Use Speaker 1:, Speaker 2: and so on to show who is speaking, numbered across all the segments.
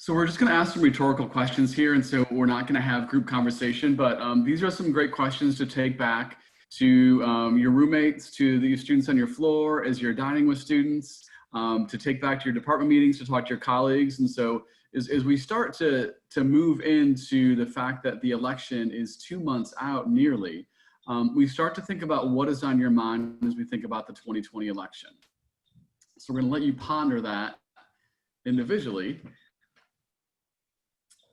Speaker 1: So we're just going to ask some rhetorical questions here, and so we're not going to have group conversation, but these are some great questions to take back to your roommates, to the students on your floor, as you're dining with students, to take back to your department meetings, to talk to your colleagues. And so as we start to move into the fact that the election is 2 months out nearly, we start to think about what is on your mind as we think about the 2020 election. So we're going to let you ponder that individually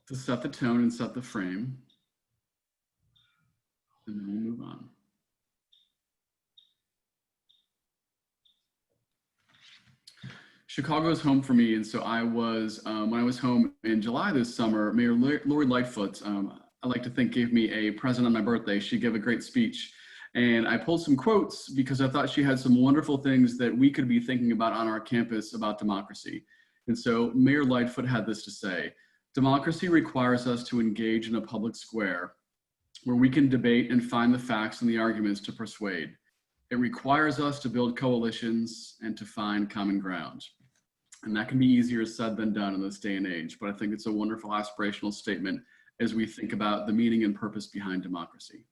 Speaker 1: to set the tone and set the frame, and then we'll move on. Chicago is home for me, and so I was, when I was home in July this summer, Mayor Lori Lightfoot, I like to think, gave me a present on my birthday. She gave a great speech, and I pulled some quotes because I thought she had some wonderful things that we could be thinking about on our campus about democracy. And so Mayor Lightfoot had this to say: "Democracy requires us to engage in a public square where we can debate and find the facts and the arguments to persuade. It requires us to build coalitions and to find common ground." And that can be easier said than done in this day and age, but I think it's a wonderful aspirational statement as we think about the meaning and purpose behind democracy.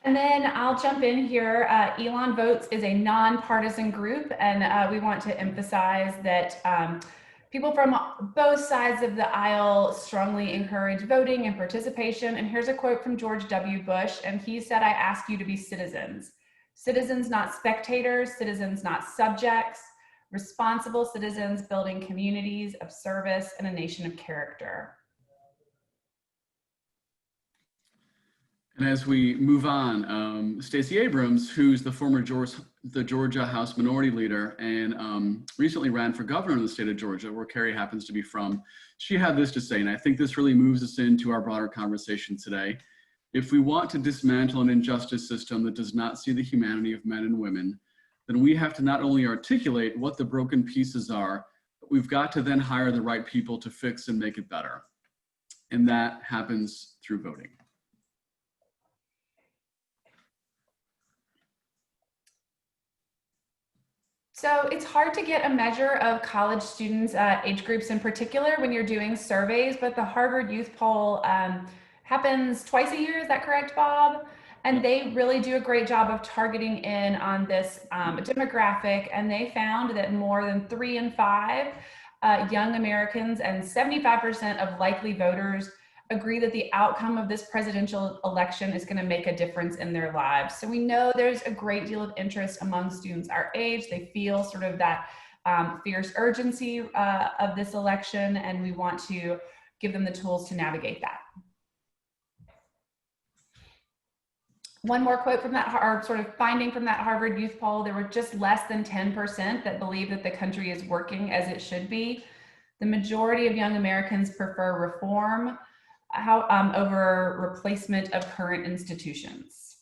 Speaker 2: And then I'll jump in here. Elon Votes is a nonpartisan group, and we want to emphasize that people from both sides of the aisle strongly encourage voting and participation. And here's a quote from George W. Bush, and he said, "I ask you to be citizens. Citizens, not spectators, citizens, not subjects, responsible citizens building communities of service and a nation of character."
Speaker 1: And as we move on, Stacey Abrams, who's the former Georgia House Minority Leader and recently ran for governor of the state of Georgia, where Carrie happens to be from, she had this to say, and I think this really moves us into our broader conversation today. "If we want to dismantle an injustice system that does not see the humanity of men and women, then we have to not only articulate what the broken pieces are, but we've got to then hire the right people to fix and make it better. And that happens through voting."
Speaker 2: So it's hard to get a measure of college students' age groups in particular when you're doing surveys, but the Harvard Youth Poll happens twice a year. Is that correct, Bob? And they really do a great job of targeting in on this demographic, and they found that more than 3 in 5 young Americans and 75% of likely voters agree that the outcome of this presidential election is going to make a difference in their lives. So we know there's a great deal of interest among students our age. They feel sort of that fierce urgency of this election, and we want to give them the tools to navigate that. One more quote from that, or sort of finding from that Harvard Youth Poll: there were just less than 10% that believe that the country is working as it should be. The majority of young Americans prefer reform over replacement of current institutions.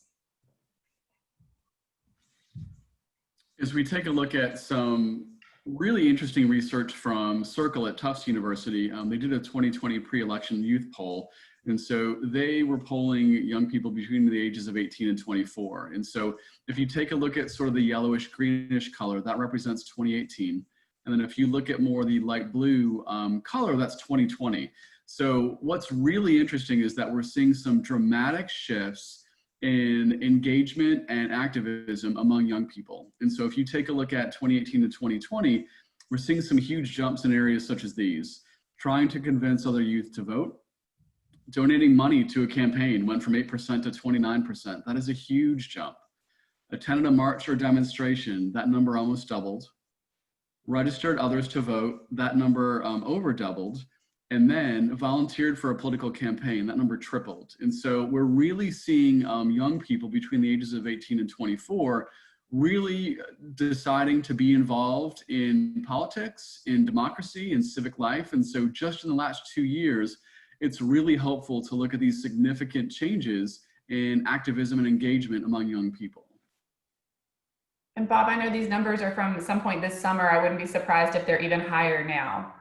Speaker 1: As we take a look at some really interesting research from Circle at Tufts University, they did a 2020 pre-election youth poll. And so they were polling young people between the ages of 18 and 24. And so if you take a look at sort of the yellowish greenish color, that represents 2018. And then if you look at more the light blue color, that's 2020. So what's really interesting is that we're seeing some dramatic shifts in engagement and activism among young people. And so if you take a look at 2018 to 2020, we're seeing some huge jumps in areas such as these: trying to convince other youth to vote, donating money to a campaign went from 8% to 29%. That is a huge jump. Attended a march or demonstration, that number almost doubled. Registered others to vote, that number over doubled. And then volunteered for a political campaign, that number tripled. And so we're really seeing young people between the ages of 18 and 24 really deciding to be involved in politics, in democracy, in civic life. And so just in the last 2 years, it's really helpful to look at these significant changes in activism and engagement among young people.
Speaker 2: And Bob, I know these numbers are from some point this summer. I wouldn't be surprised if they're even higher now.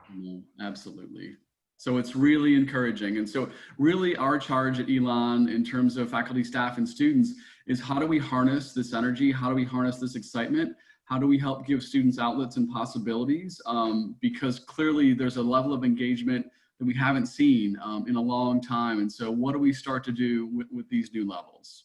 Speaker 1: Absolutely. So it's really encouraging. And so really our charge at Elon in terms of faculty, staff, and students is how do we harness this energy? How do we harness this excitement? How do we help give students outlets and possibilities? Because clearly there's a level of engagement that we haven't seen in a long time. And so what do we start to do with these new levels?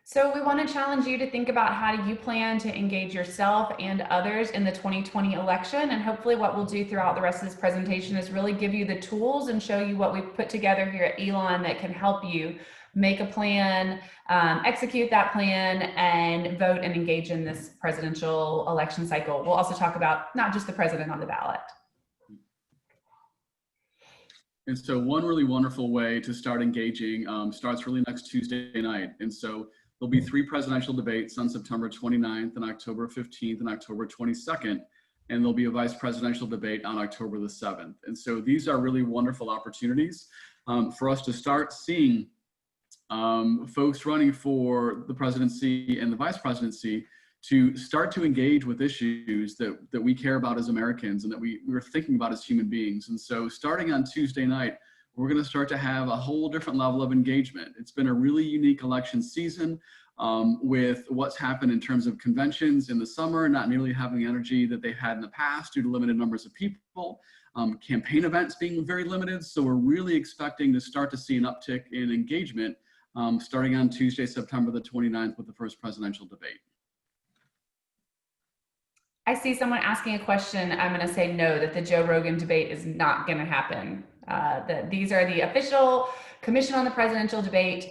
Speaker 2: So we want to challenge you to think about how do you plan to engage yourself and others in the 2020 election. And hopefully what we'll do throughout the rest of this presentation is really give you the tools and show you what we've put together here at Elon that can help you make a plan, execute that plan, and vote and engage in this presidential election cycle. We'll also talk about not just the president on the ballot.
Speaker 1: And so one really wonderful way to start engaging starts really next Tuesday night. And so there'll be 3 presidential debates on September 29th and October 15th and October 22nd. And there'll be a vice presidential debate on October the 7th. And so these are really wonderful opportunities for us to start seeing folks running for the presidency and the vice presidency to start to engage with issues that we care about as Americans and that we're thinking about as human beings. And so starting on Tuesday night, we're going to start to have a whole different level of engagement. It's been a really unique election season with what's happened in terms of conventions in the summer, not nearly having the energy that they had in the past due to limited numbers of people, campaign events being very limited. So we're really expecting to start to see an uptick in engagement starting on Tuesday, September the 29th with the first presidential debate.
Speaker 2: I see someone asking a question. I'm going to say no, that the Joe Rogan debate is not going to happen. These are the official Commission on the Presidential Debate,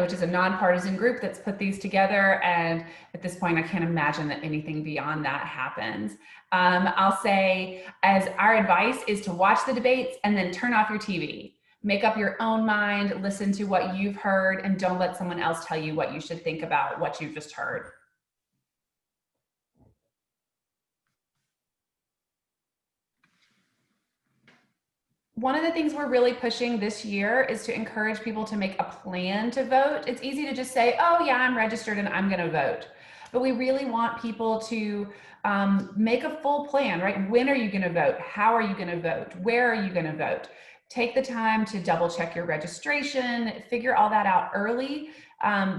Speaker 2: which is a nonpartisan group that's put these together. And at this point, I can't imagine that anything beyond that happens. I'll say, as our advice is to watch the debates and then turn off your TV. Make up your own mind, listen to what you've heard, and don't let someone else tell you what you should think about what you've just heard. One of the things we're really pushing this year is to encourage people to make a plan to vote. It's easy to just say, oh yeah, I'm registered and I'm gonna vote. But we really want people to make a full plan, right? When are you gonna vote? How are you gonna vote? Where are you gonna vote? Take the time to double check your registration, figure all that out early.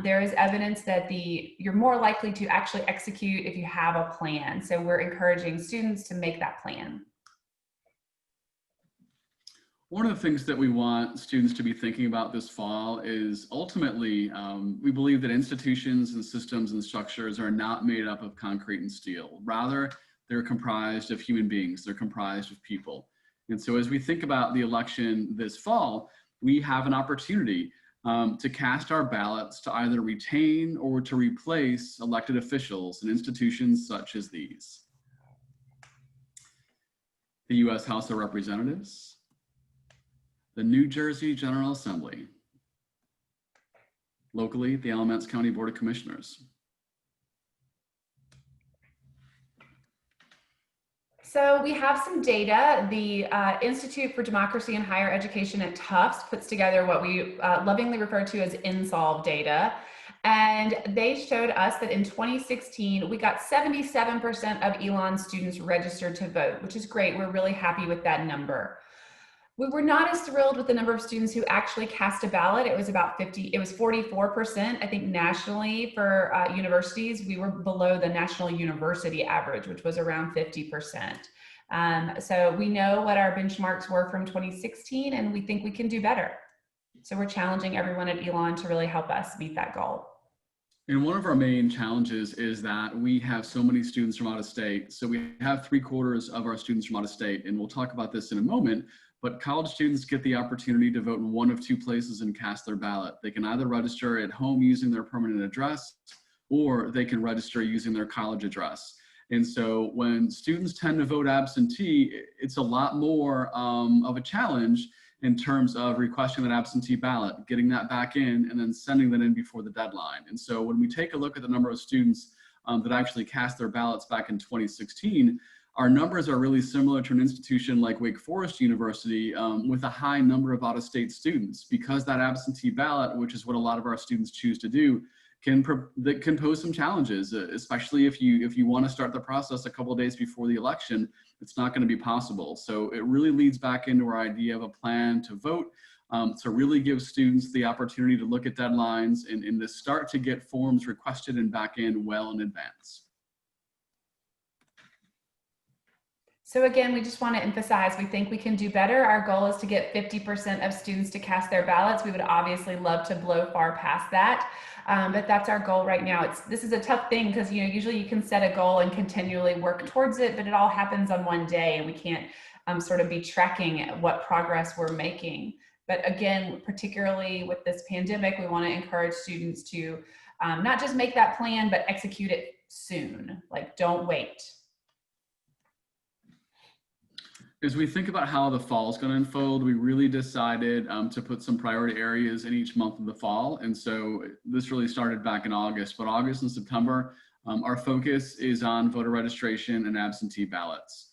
Speaker 2: There is evidence that you're more likely to actually execute if you have a plan. So we're encouraging students to make that plan.
Speaker 1: One of the things that we want students to be thinking about this fall is ultimately, we believe that institutions and systems and structures are not made up of concrete and steel. Rather, they're comprised of human beings. They're comprised of people. And so as we think about the election this fall, we have an opportunity to cast our ballots to either retain or to replace elected officials in institutions such as these. The U.S. House of Representatives, the New Jersey General Assembly, locally, the Alamance County Board of Commissioners.
Speaker 2: So we have some data. The Institute for Democracy and Higher Education at Tufts puts together what we lovingly refer to as InSolve data. And they showed us that in 2016, we got 77% of Elon students registered to vote, which is great. We're really happy with that number. We were not as thrilled with the number of students who actually cast a ballot. It was about 44%. I think nationally for universities, we were below the national university average, which was around 50%. So we know what our benchmarks were from 2016, and we think we can do better. So we're challenging everyone at Elon to really help us meet that goal.
Speaker 1: And one of our main challenges is that we have so many students from out of state. So we have 3/4 of our students from out of state, and we'll talk about this in a moment. But college students get the opportunity to vote in one of 2 places and cast their ballot. They can either register at home using their permanent address, or they can register using their college address. And so when students tend to vote absentee, it's a lot more of a challenge in terms of requesting that absentee ballot, getting that back in, and then sending that in before the deadline. And so when we take a look at the number of students that actually cast their ballots back in 2016, our numbers are really similar to an institution like Wake Forest University with a high number of out-of-state students, because that absentee ballot, which is what a lot of our students choose to do, can pose some challenges, especially if you want to start the process a couple of days before the election. It's not going to be possible. So it really leads back into our idea of a plan to vote to really give students the opportunity to look at deadlines and to start to get forms requested and back in well in advance.
Speaker 2: So again, we just want to emphasize, we think we can do better. Our goal is to get 50% of students to cast their ballots. We would obviously love to blow far past that, but that's our goal right now. This is a tough thing because usually you can set a goal and continually work towards it, but it all happens on one day and we can't sort of be tracking what progress we're making. But again, particularly with this pandemic, we want to encourage students to not just make that plan, but execute it soon. Like, don't wait.
Speaker 1: As we think about how the fall is going to unfold, we really decided to put some priority areas in each month of the fall. And so this really started back in August, but August and September, our focus is on voter registration and absentee ballots.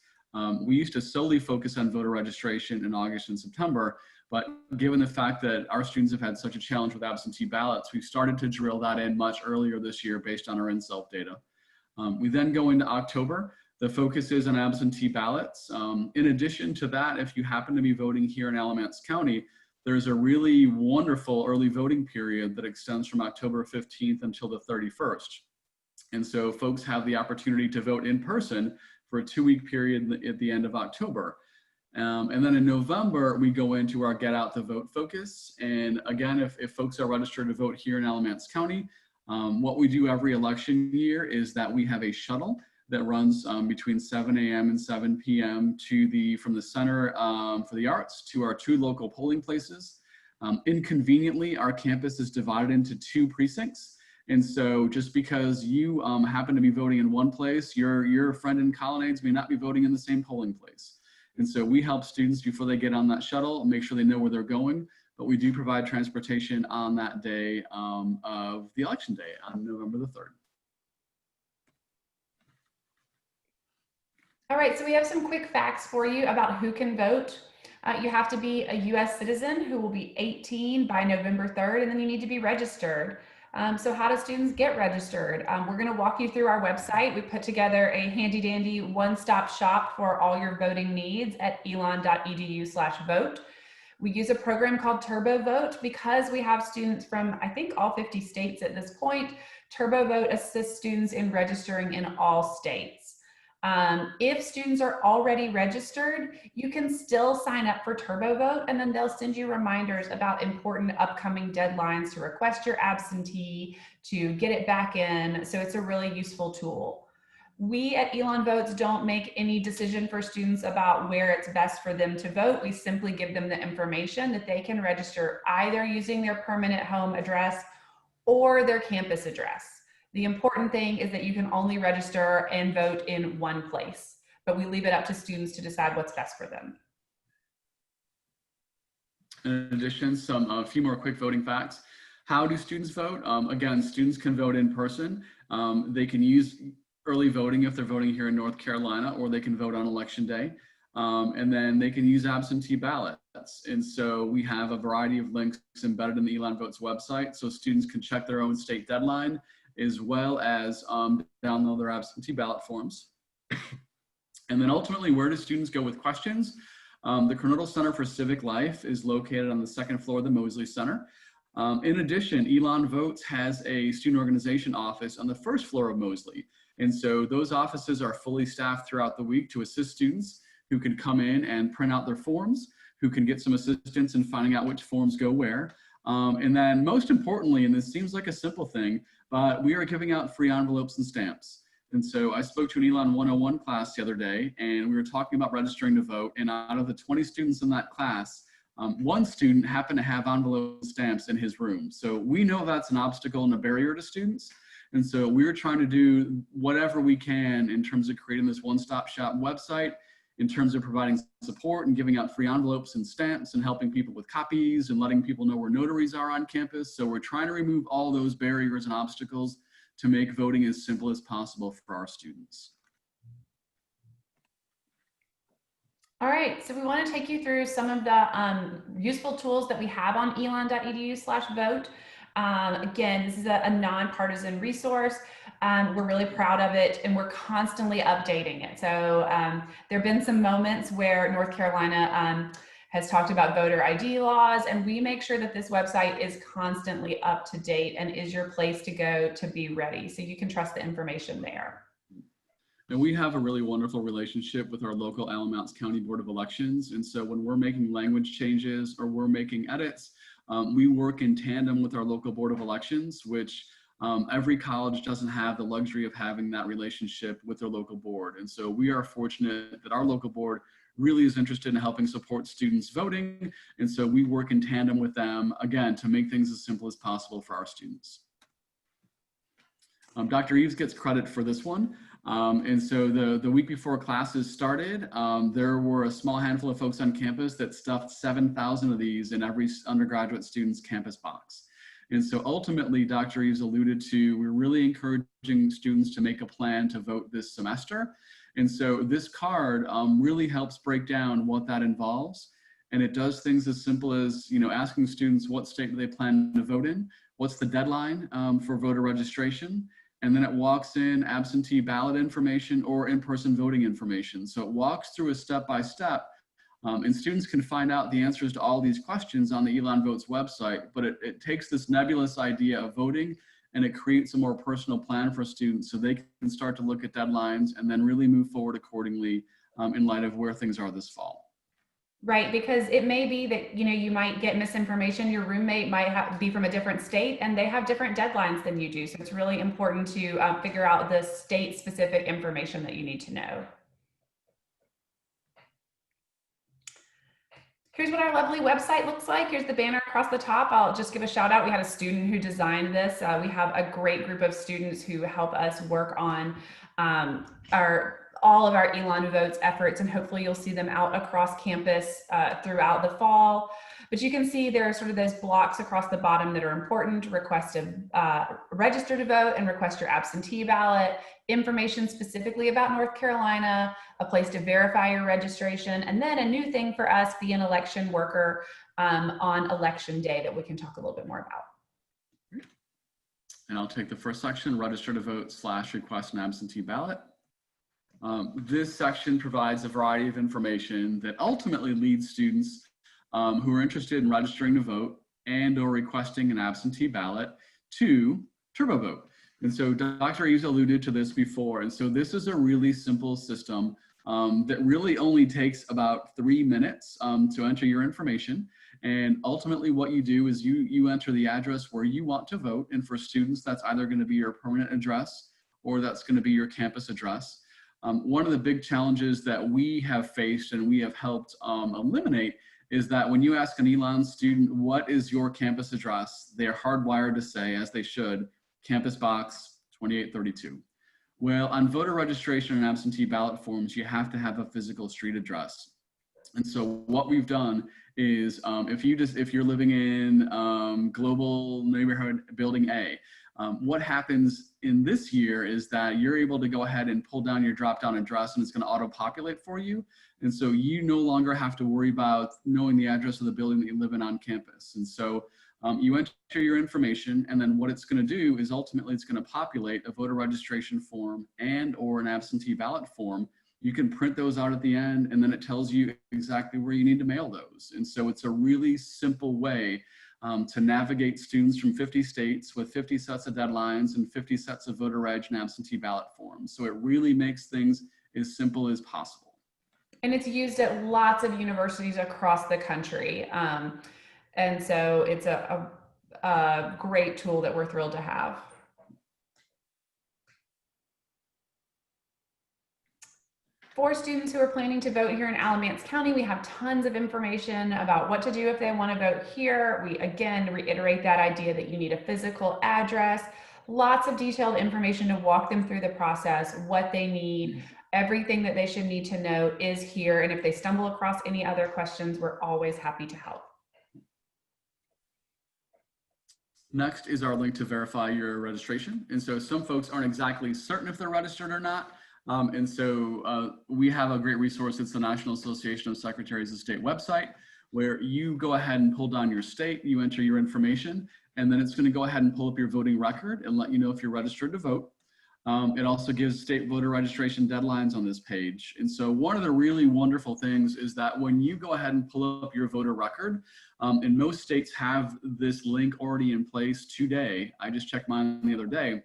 Speaker 1: We used to solely focus on voter registration in August and September, but given the fact that our students have had such a challenge with absentee ballots, we started to drill that in much earlier this year based on our in-self data. We then go into October. The focus is on absentee ballots. In addition to that, if you happen to be voting here in Alamance County, there's a really wonderful early voting period that extends from October 15th until the 31st. And so folks have the opportunity to vote in person for a 2-week period at the end of October. And then in November, we go into our Get Out the Vote focus. And again, if folks are registered to vote here in Alamance County, what we do every election year is that we have a shuttle that runs between 7 a.m. and 7 p.m. from the Center for the Arts to our 2 local polling places. Inconveniently, our campus is divided into 2 precincts. And so just because you happen to be voting in one place, your friend in Colonnades may not be voting in the same polling place. And so we help students before they get on that shuttle, make sure they know where they're going, but we do provide transportation on that day of the election day on November the 3rd.
Speaker 2: All right, so we have some quick facts for you about who can vote. You have to be a US citizen who will be 18 by November 3rd, and then you need to be registered. So how do students get registered? We're gonna walk you through our website. We put together a handy dandy one-stop shop for all your voting needs at elon.edu/vote. We use a program called Turbo Vote because we have students from, I think, all 50 states at this point. Turbo Vote assists students in registering in all states. If students are already registered, you can still sign up for Turbo Vote, and then they'll send you reminders about important upcoming deadlines to request your absentee, to get it back in. So it's a really useful tool. We at Elon Votes don't make any decision for students about where it's best for them to vote. We simply give them the information that they can register either using their permanent home address or their campus address. The important thing is that you can only register and vote in one place, but we leave it up to students to decide what's best for them.
Speaker 1: In addition, a few more quick voting facts. How do students vote? Again, students can vote in person. They can use early voting if they're voting here in North Carolina, or they can vote on election day. And then they can use absentee ballots. And so we have a variety of links embedded in the Elon Votes website, so students can check their own state deadline, as well as download their absentee ballot forms. And then ultimately, where do students go with questions? The Coronado Center for Civic Life is located on the 2nd floor of the Mosley Center. In addition, Elon Votes has a student organization office on the 1st floor of Mosley. And so those offices are fully staffed throughout the week to assist students who can come in and print out their forms, who can get some assistance in finding out which forms go where. And then most importantly, and this seems like a simple thing, but we are giving out free envelopes and stamps. And so I spoke to an Elon 101 class the other day, and we were talking about registering to vote. And out of the 20 students in that class, one student happened to have envelope stamps in his room. So we know that's an obstacle and a barrier to students. And so we're trying to do whatever we can in terms of creating this one-stop shop website, in terms of providing support and giving out free envelopes and stamps and helping people with copies and letting people know where notaries are on campus. So we're trying to remove all those barriers and obstacles to make voting as simple as possible for our students.
Speaker 2: All right, so we want to take you through some of the useful tools that we have on elon.edu/vote. Again, this is a nonpartisan resource. We're really proud of it, and we're constantly updating it. So there have been some moments where North Carolina has talked about voter ID laws, and we make sure that this website is constantly up to date and is your place to go to be ready. So you can trust the information there.
Speaker 1: And we have a really wonderful relationship with our local Alamance County Board of Elections. And so when we're making language changes or we're making edits, we work in tandem with our local Board of Elections, which every college doesn't have the luxury of having that relationship with their local board. And so we are fortunate that our local board really is interested in helping support students voting. And so we work in tandem with them, again, to make things as simple as possible for our students. Dr. Eves gets credit for this one. And so the week before classes started, there were a small handful of folks on campus that stuffed 7,000 of these in every undergraduate student's campus box. And so ultimately, Dr. Eves alluded to, we're really encouraging students to make a plan to vote this semester. And so this card really helps break down what that involves. And it does things as simple as, asking students what state do they plan to vote in, what's the deadline for voter registration, and then it walks in absentee ballot information or in-person voting information. So it walks through a step-by-step, and students can find out the answers to all these questions on the Elon Votes website, but it takes this nebulous idea of voting and it creates a more personal plan for students so they can start to look at deadlines and then really move forward accordingly in light of where things are this fall.
Speaker 2: Right, because it may be that, you might get misinformation. Your roommate might be from a different state and they have different deadlines than you do. So it's really important to figure out the state specific information that you need to know. Here's what our lovely website looks like. Here's the banner across the top. I'll just give a shout out. We had a student who designed this. We have a great group of students who help us work on all of our Elon Votes efforts, and hopefully you'll see them out across campus throughout the fall. But you can see there are sort of those blocks across the bottom that are important: request to register to vote and request your absentee ballot, information specifically about North Carolina, a place to verify your registration, and then a new thing for us, be an election worker on election day that we can talk a little bit more about.
Speaker 1: And I'll take the first section, register to vote / request an absentee ballot. This section provides a variety of information that ultimately leads students who are interested in registering to vote and or requesting an absentee ballot to TurboVote. And so Dr. Eves alluded to this before. And so this is a really simple system that really only takes about 3 minutes to enter your information. And ultimately what you do is you enter the address where you want to vote. And for students, that's either going to be your permanent address or that's going to be your campus address. One of the big challenges that we have faced and we have helped eliminate is that when you ask an Elon student, what is your campus address, they're hardwired to say, as they should, campus box 2832. Well, on voter registration and absentee ballot forms, you have to have a physical street address. And so what we've done is if you're living in Global Neighborhood Building A, what happens in this year is that you're able to go ahead and pull down your drop-down address and it's going to auto-populate for you. And so you no longer have to worry about knowing the address of the building that you live in on campus. And so you enter your information, and then what it's going to do is ultimately it's going to populate a voter registration form and or an absentee ballot form. You can print those out at the end, and then it tells you exactly where you need to mail those. And so it's a really simple way to navigate students from 50 states with 50 sets of deadlines and 50 sets of voter reg and absentee ballot forms. So it really makes things as simple as possible.
Speaker 2: And it's used at lots of universities across the country. And so it's a great tool that we're thrilled to have. For students who are planning to vote here in Alamance County, we have tons of information about what to do if they want to vote here. We again reiterate that idea that you need a physical address, lots of detailed information to walk them through the process, what they need, everything that they should need to know is here. And if they stumble across any other questions, we're always happy to help.
Speaker 1: Next is our link to verify your registration. And so some folks aren't exactly certain if they're registered or not. And so we have a great resource. It's the National Association of Secretaries of State website, where you go ahead and pull down your state, you enter your information, and then it's going to go ahead and pull up your voting record and let you know if you're registered to vote. It also gives state voter registration deadlines on this page. And so one of the really wonderful things is that when you go ahead and pull up your voter record, and most states have this link already in place today. I just checked mine the other day.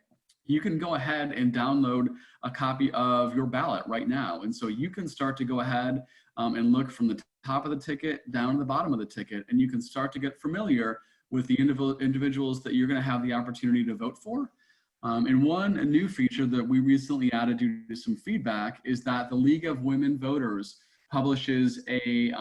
Speaker 1: You can go ahead and download a copy of your ballot right now. And so you can start to go ahead and look from the top of the ticket down to the bottom of the ticket, and you can start to get familiar with the individuals that you're going to have the opportunity to vote for. And one new feature that we recently added due to some feedback is that the League of Women Voters publishes a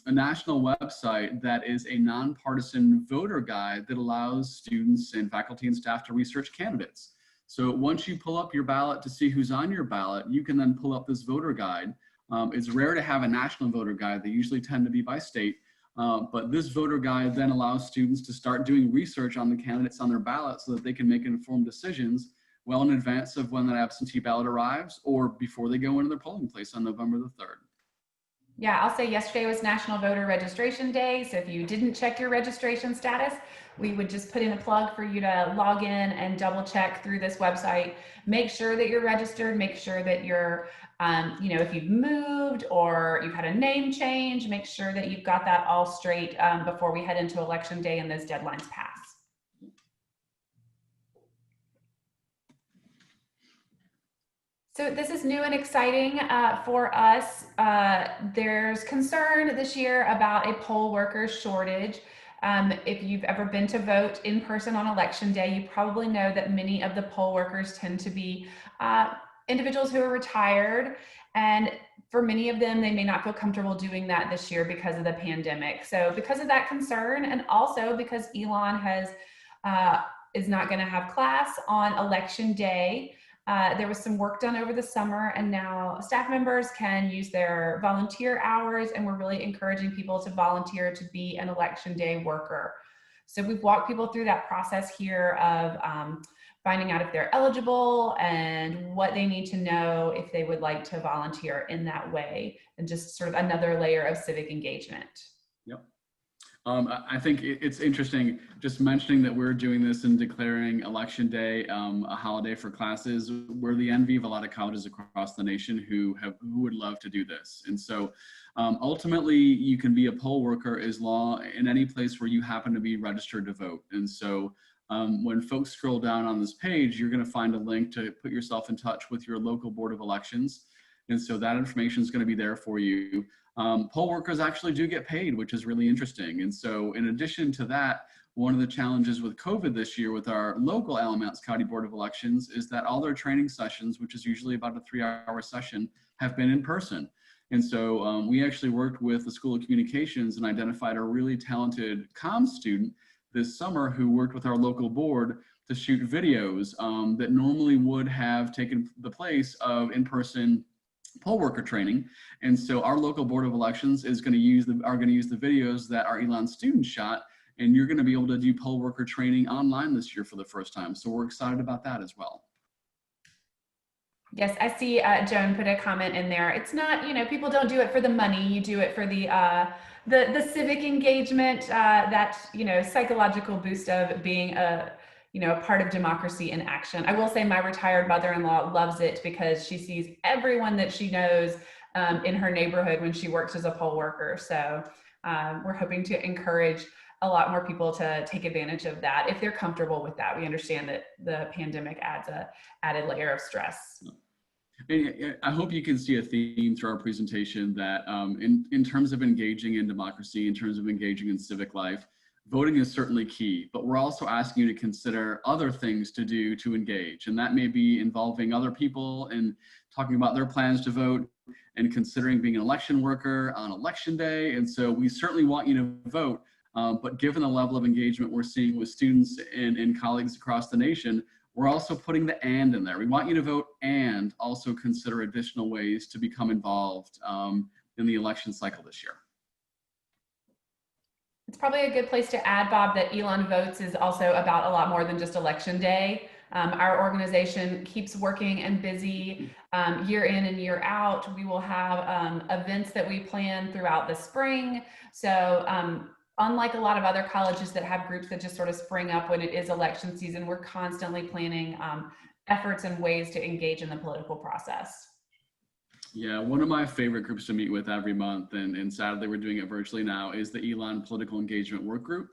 Speaker 1: national website that is a nonpartisan voter guide that allows students and faculty and staff to research candidates. So once you pull up your ballot to see who's on your ballot, you can then pull up this voter guide. It's rare to have a national voter guide. They usually tend to be by state. But this voter guide then allows students to start doing research on the candidates on their ballot so that they can make informed decisions well in advance of when that absentee ballot arrives or before they go into their polling place on November the 3rd.
Speaker 2: Yeah, I'll say yesterday was National Voter Registration Day. So if you didn't check your registration status, we would just put in a plug for you to log in and double check through this website. Make sure that you're registered, make sure that you're, if you've moved or you've had a name change, make sure that you've got that all straight before we head into Election Day and those deadlines pass. So this is new and exciting for us. There's concern this year about a poll worker shortage. If you've ever been to vote in person on Election Day, you probably know that many of the poll workers tend to be individuals who are retired. And for many of them, they may not feel comfortable doing that this year because of the pandemic. So because of that concern, and also because Elon is not going to have class on Election Day, there was some work done over the summer, and now staff members can use their volunteer hours, and we're really encouraging people to volunteer to be an Election Day worker. So we've walked people through that process here of finding out if they're eligible and what they need to know if they would like to volunteer in that way, and just sort of another layer of civic engagement.
Speaker 1: Yep. I think it's interesting just mentioning that we're doing this and declaring Election Day a holiday for classes. We're the envy of a lot of colleges across the nation who would love to do this. And so ultimately, you can be a poll worker as long in any place where you happen to be registered to vote. And so when folks scroll down on this page, you're going to find a link to put yourself in touch with your local Board of Elections. And so that information is going to be there for you. Poll workers actually do get paid, which is really interesting. And so in addition to that, one of the challenges with COVID this year with our local Alamance County Board of Elections is that all their training sessions, which is usually about a 3-hour session, have been in person. And so we actually worked with the School of Communications and identified a really talented comms student this summer who worked with our local board to shoot videos that normally would have taken the place of in-person poll worker training. And so our local Board of Elections is going to use the videos that our Elon students shot, and you're going to be able to do poll worker training online this year for the first time. So we're excited about that as well.
Speaker 2: Yes, I see Joan put a comment in there. It's not, people don't do it for the money. You do it for the civic engagement, that, psychological boost of being a part of democracy in action. I will say my retired mother-in-law loves it because she sees everyone that she knows in her neighborhood when she works as a poll worker. So we're hoping to encourage a lot more people to take advantage of that if they're comfortable with that. We understand that the pandemic adds an added layer of stress.
Speaker 1: And I hope you can see a theme through our presentation that in terms of engaging in democracy, in terms of engaging in civic life, voting is certainly key, but we're also asking you to consider other things to do to engage. And that may be involving other people and talking about their plans to vote and considering being an election worker on Election Day. And so we certainly want you to vote, but given the level of engagement we're seeing with students and colleagues across the nation, we're also putting the and in there. We want you to vote and also consider additional ways to become involved in the election cycle this year.
Speaker 2: It's probably a good place to add, Bob, that Elon Votes is also about a lot more than just Election Day. Our organization keeps working and busy year in and year out. We will have events that we plan throughout the spring. So unlike a lot of other colleges that have groups that just sort of spring up when it is election season, we're constantly planning efforts and ways to engage in the political process?
Speaker 1: Yeah, one of my favorite groups to meet with every month, and sadly we're doing it virtually now, is the Elon Political Engagement Work Group.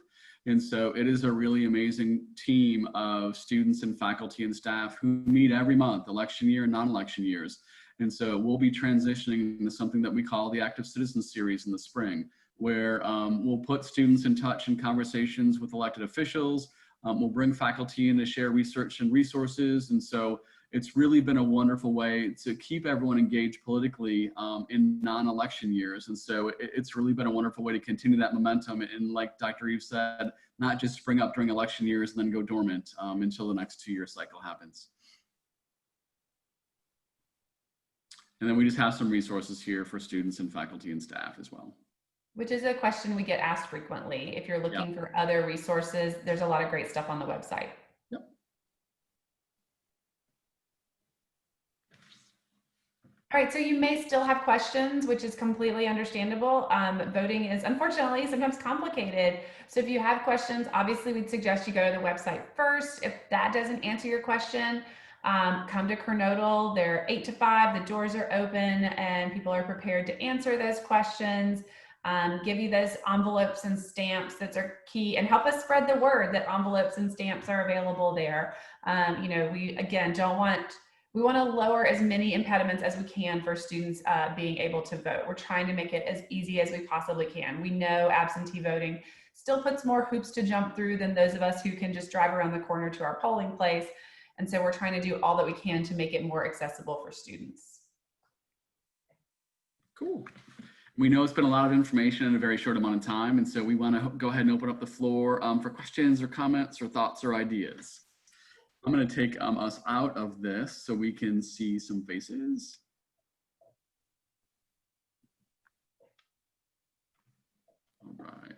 Speaker 1: And so it is a really amazing team of students and faculty and staff who meet every month, election year and non-election years. And so we'll be transitioning into something that we call the Active Citizens Series in the spring, where we'll put students in touch in conversations with elected officials. We'll bring faculty in to share research and resources. And so it's really been a wonderful way to keep everyone engaged politically in non-election years. And so it's really been a wonderful way to continue that momentum. And like Dr. Eve said, not just spring up during election years and then go dormant until the next 2-year cycle happens. And then we just have some resources here for students and faculty and staff as well.
Speaker 2: Which is a question we get asked frequently. If you're looking for other resources, there's a lot of great stuff on the website.
Speaker 1: Yep.
Speaker 2: All right, so you may still have questions, which is completely understandable. Voting is unfortunately sometimes complicated. So if you have questions, obviously we'd suggest you go to the website first. If that doesn't answer your question, come to Kernodle. They're 8 to 5, the doors are open and people are prepared to answer those questions. Give you those envelopes and stamps that are key, and help us spread the word that envelopes and stamps are available there. You know, we again we want to lower as many impediments as we can for students being able to vote. We're trying to make it as easy as we possibly can. We know absentee voting still puts more hoops to jump through than those of us who can just drive around the corner to our polling place. And so we're trying to do all that we can to make it more accessible for students.
Speaker 1: Cool. We know it's been a lot of information in a very short amount of time, and so we want to go ahead and open up the floor for questions or comments or thoughts or ideas. I'm going to take us out of this so we can see some faces. All right.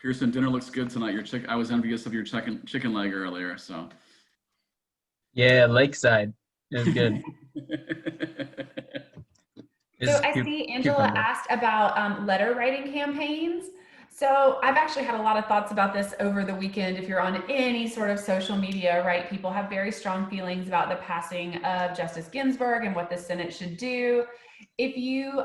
Speaker 1: Pearson, dinner looks good tonight. I was envious of your chicken leg earlier, so.
Speaker 3: Yeah, Lakeside. It was good.
Speaker 2: So I see Angela asked about letter writing campaigns. So I've actually had a lot of thoughts about this over the weekend. If you're on any sort of social media, right, people have very strong feelings about the passing of Justice Ginsburg and what the Senate should do. If you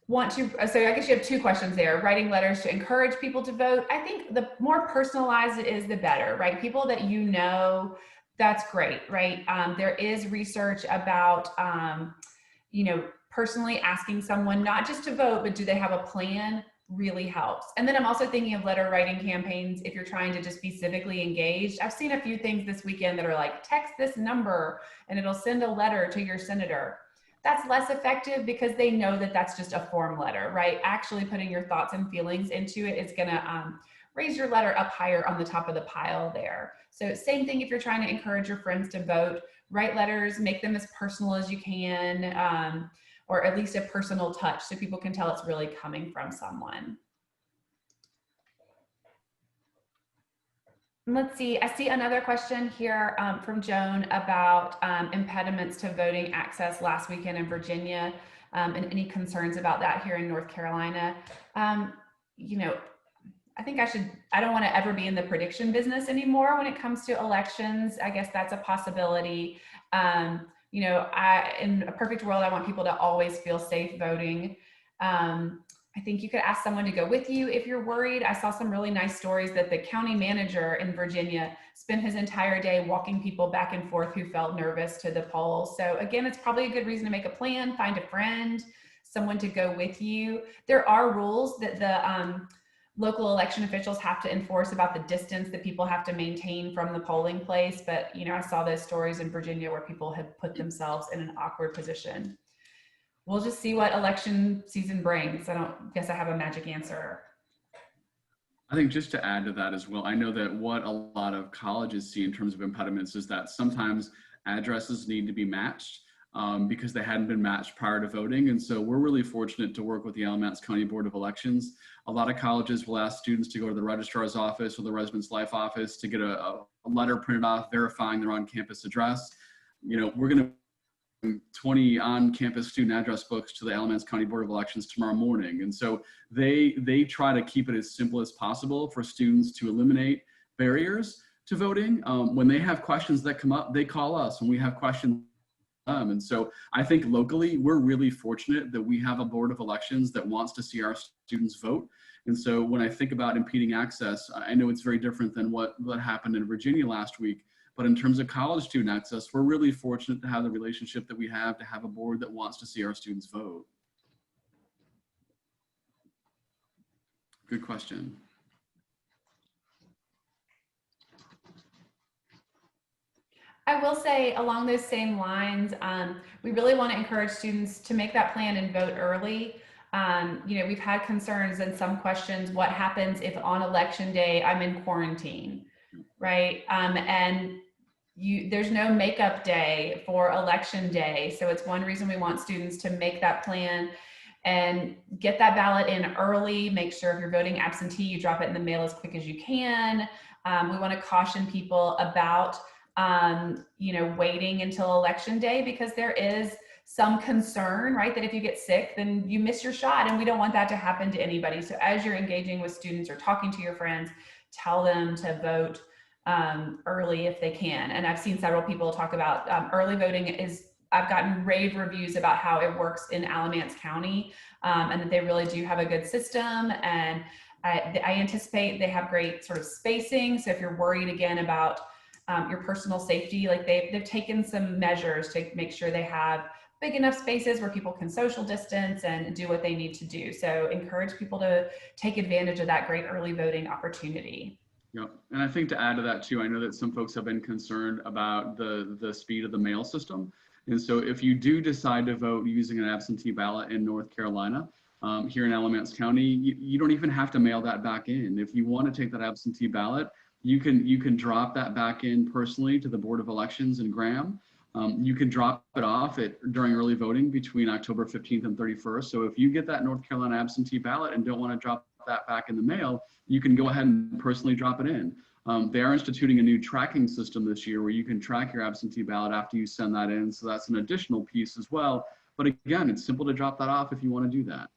Speaker 2: want to, so I guess you have two questions there, writing letters to encourage people to vote. I think the more personalized it is, the better, right? People that you know, that's great, right? There is research about, you know, personally asking someone not just to vote, but do they have a plan, really helps. And then I'm also thinking of letter writing campaigns if you're trying to just be civically engaged. I've seen a few things this weekend that are like, text this number and it'll send a letter to your senator. That's less effective because they know that that's just a form letter, right? Actually putting your thoughts and feelings into it is gonna raise your letter up higher on the top of the pile there. So same thing if you're trying to encourage your friends to vote, write letters, make them as personal as you can, or at least a personal touch so people can tell it's really coming from someone. Let's see, I see another question here from Joan about impediments to voting access last weekend in Virginia, and any concerns about that here in North Carolina. You know, I think I don't want to ever be in the prediction business anymore when it comes to elections. I guess that's a possibility. You know, in a perfect world, I want people to always feel safe voting. I think you could ask someone to go with you if you're worried. I saw some really nice stories that the county manager in Virginia spent his entire day walking people back and forth who felt nervous to the polls. So again, it's probably a good reason to make a plan, find a friend, someone to go with you. There are rules that the local election officials have to enforce about the distance that people have to maintain from the polling place. But, you know, I saw those stories in Virginia where people had put themselves in an awkward position. We'll just see what election season brings. I don't guess I have a magic answer.
Speaker 1: I think just to add to that as well, I know that what a lot of colleges see in terms of impediments is that sometimes addresses need to be matched because they hadn't been matched prior to voting. And so we're really fortunate to work with the Alamance County Board of Elections. A lot of colleges will ask students to go to the registrar's office or the residence life office to get a letter printed off verifying their on-campus address. You know, we're going to 20 on-campus student address books to the Alamance County Board of Elections tomorrow morning. And so they try to keep it as simple as possible for students to eliminate barriers to voting. When they have questions that come up, they call us. When we have questions, and so I think locally, we're really fortunate that we have a Board of Elections that wants to see our students vote. And so when I think about impeding access, I know it's very different than what happened in Virginia last week. But in terms of college student access, we're really fortunate to have the relationship that we have to have a board that wants to see our students vote. Good question.
Speaker 2: I will say along those same lines, we really want to encourage students to make that plan and vote early. We've had concerns and some questions, what happens if on election day I'm in quarantine, right? There's no makeup day for election day. So it's one reason we want students to make that plan and get that ballot in early. Make sure if you're voting absentee, you drop it in the mail as quick as you can. We want to caution people about waiting until election day, because there is some concern, right, that if you get sick, then you miss your shot, and we don't want that to happen to anybody. So as you're engaging with students or talking to your friends, tell them to vote early if they can. And I've seen several people talk about early voting I've gotten rave reviews about how it works in Alamance County, and that they really do have a good system. And I anticipate they have great sort of spacing. So if you're worried again about your personal safety, like they've taken some measures to make sure they have big enough spaces where people can social distance and do what they need to do. So encourage people to take advantage of that great early voting opportunity.
Speaker 1: Yep. And I think to add to that too, I know that some folks have been concerned about the speed of the mail system. And so if you do decide to vote using an absentee ballot in North Carolina, here in Alamance County, you don't even have to mail that back in. If you want to take that absentee ballot, you can drop that back in personally to the Board of Elections in Graham. You can drop it off during early voting between October 15th and 31st. So if you get that North Carolina absentee ballot and don't want to drop that back in the mail, you can go ahead and personally drop it in. They are instituting a new tracking system this year where you can track your absentee ballot after you send that in. So that's an additional piece as well. But again, it's simple to drop that off if you want to do that.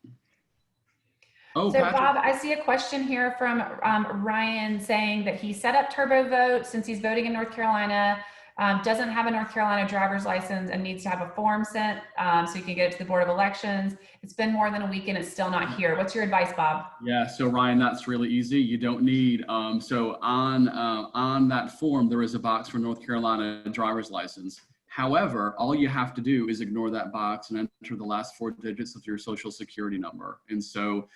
Speaker 1: Oh,
Speaker 2: so
Speaker 1: Patrick.
Speaker 2: Bob, I see a question here from Ryan saying that he set up Turbo Vote since he's voting in North Carolina, doesn't have a North Carolina driver's license and needs to have a form sent so you can get it to the Board of Elections. It's been more than a week and it's still not here. What's your advice, Bob?
Speaker 1: Yeah, so Ryan, that's really easy. You don't need, so on that form, there is a box for North Carolina driver's license. However, all you have to do is ignore that box and enter the last 4 digits of your social security number. And so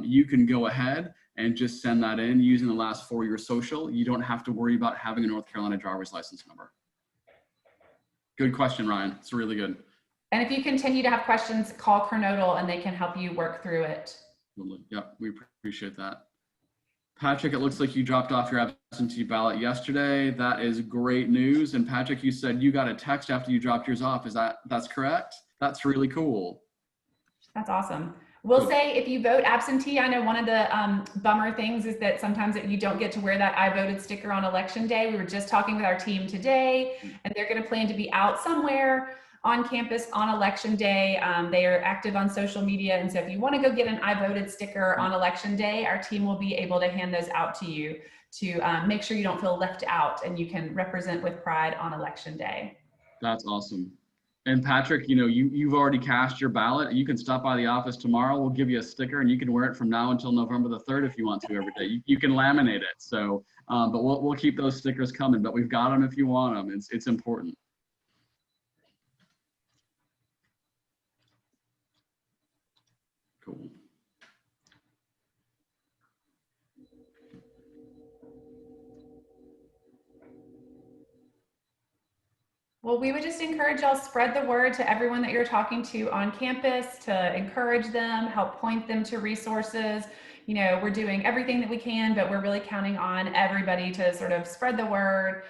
Speaker 1: you can go ahead and just send that in using the last 4 of your social. You don't have to worry about having a North Carolina driver's license number. Good question, Ryan. It's really good.
Speaker 2: And if you continue to have questions, call Kernodle and they can help you work through it.
Speaker 1: Yep, we appreciate that. Patrick, it looks like you dropped off your absentee ballot yesterday. That is great news. And Patrick, you said you got a text after you dropped yours off. That's correct? That's really cool.
Speaker 2: That's awesome. We'll say if you vote absentee, I know one of the bummer things is that sometimes you don't get to wear that I voted sticker on election day. We were just talking with our team today, and they're going to plan to be out somewhere on campus on election day. They are active on social media. And so if you want to go get an I voted sticker on election day, our team will be able to hand those out to you to make sure you don't feel left out and you can represent with pride on election day.
Speaker 1: That's awesome. And Patrick, you've already cast your ballot. You can stop by the office tomorrow. We'll give you a sticker and you can wear it from now until November the 3rd if you want to every day. You can laminate it. So, but we'll keep those stickers coming, but we've got them if you want them. It's important. Cool.
Speaker 2: Well, we would just encourage y'all spread the word to everyone that you're talking to on campus to encourage them, help point them to resources. We're doing everything that we can, but we're really counting on everybody to sort of spread the word.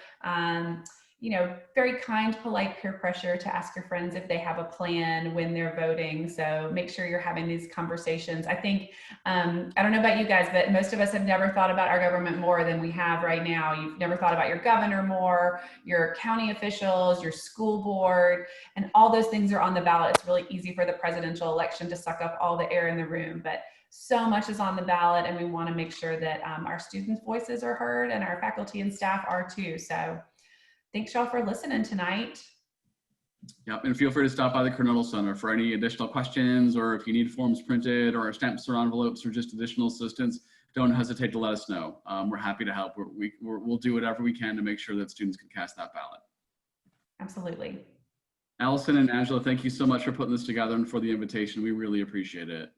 Speaker 2: very kind, polite peer pressure to ask your friends if they have a plan when they're voting. So make sure you're having these conversations. I think, I don't know about you guys, but most of us have never thought about our government more than we have right now. You've never thought about your governor more, your county officials, your school board, and all those things are on the ballot. It's really easy for the presidential election to suck up all the air in the room, but so much is on the ballot, and we want to make sure that our students' voices are heard and our faculty and staff are too. So thanks y'all for listening tonight.
Speaker 1: Yep, and feel free to stop by the Cornell Center for any additional questions, or if you need forms printed or stamps or envelopes or just additional assistance, don't hesitate to let us know. We're happy to help. We'll do whatever we can to make sure that students can cast that ballot.
Speaker 2: Absolutely.
Speaker 1: Allison and Angela, thank you so much for putting this together and for the invitation. We really appreciate it.